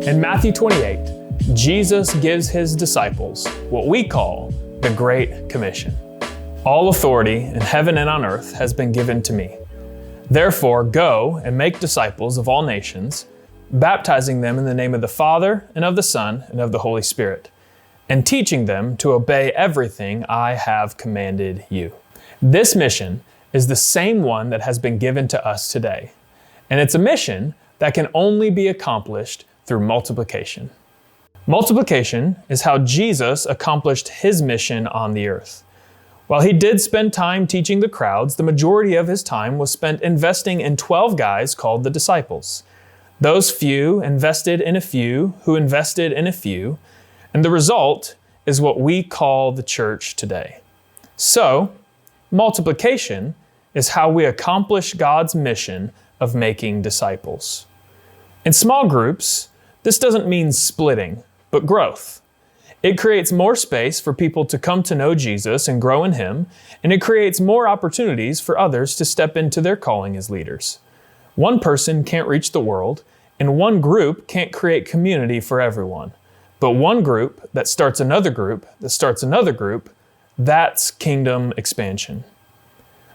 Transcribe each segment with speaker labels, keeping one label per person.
Speaker 1: In Matthew 28, Jesus gives his disciples what we call the Great Commission. All authority in heaven and on earth has been given to me. Therefore, go and make disciples of all nations, baptizing them in the name of the Father and of the Son and of the Holy Spirit, and teaching them to obey everything I have commanded you. This mission is the same one that has been given to us today, and it's a mission that can only be accomplished through multiplication. Multiplication is how Jesus accomplished his mission on the earth. While he did spend time teaching the crowds, the majority of his time was spent investing in 12 guys called the disciples. Those few invested in a few, who invested in a few, and the result is what we call the church today. So, multiplication is how we accomplish God's mission of making disciples. In small groups, this doesn't mean splitting, but growth. It creates more space for people to come to know Jesus and grow in Him, and it creates more opportunities for others to step into their calling as leaders. One person can't reach the world, and one group can't create community for everyone. But one group that starts another group, that starts another group, that's kingdom expansion.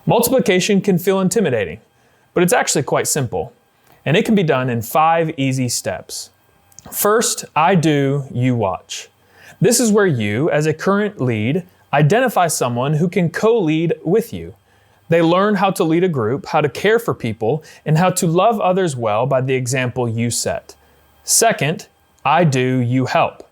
Speaker 1: Multiplication can feel intimidating, but it's actually quite simple, and it can be done in 5 easy steps. First, I do, you watch. This is where you, as a current lead, identify someone who can co-lead with you. They learn how to lead a group, how to care for people, and how to love others well by the example you set. Second, I do, you help.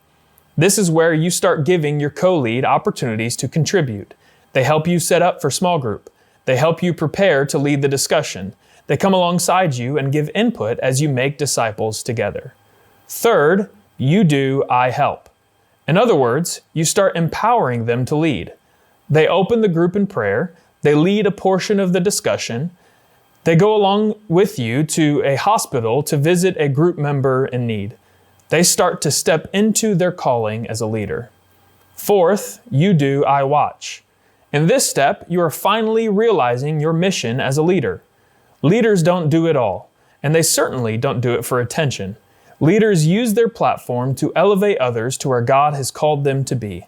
Speaker 1: This is where you start giving your co-lead opportunities to contribute. They help you set up for small group. They help you prepare to lead the discussion. They come alongside you and give input as you make disciples together. Third, you do, I help. In other words, you start empowering them to lead. They open the group in prayer. They lead a portion of the discussion. They go along with you to a hospital to visit a group member in need. They start to step into their calling as a leader. Fourth, you do, I watch. In this step, you are finally realizing your mission as a leader. Leaders don't do it all, and they certainly don't do it for attention. Leaders use their platform to elevate others to where God has called them to be.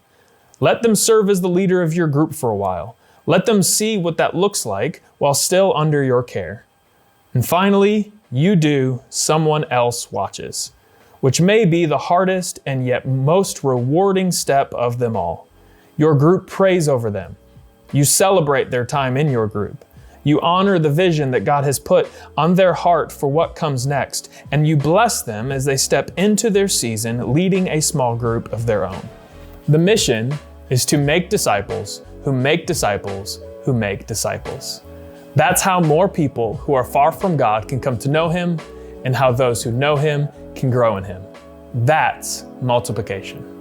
Speaker 1: Let them serve as the leader of your group for a while. Let them see what that looks like while still under your care. And finally, you do, someone else watches, which may be the hardest and yet most rewarding step of them all. Your group prays over them. You celebrate their time in your group. You honor the vision that God has put on their heart for what comes next, and you bless them as they step into their season leading a small group of their own. The mission is to make disciples who make disciples who make disciples. That's how more people who are far from God can come to know Him, and how those who know Him can grow in Him. That's multiplication.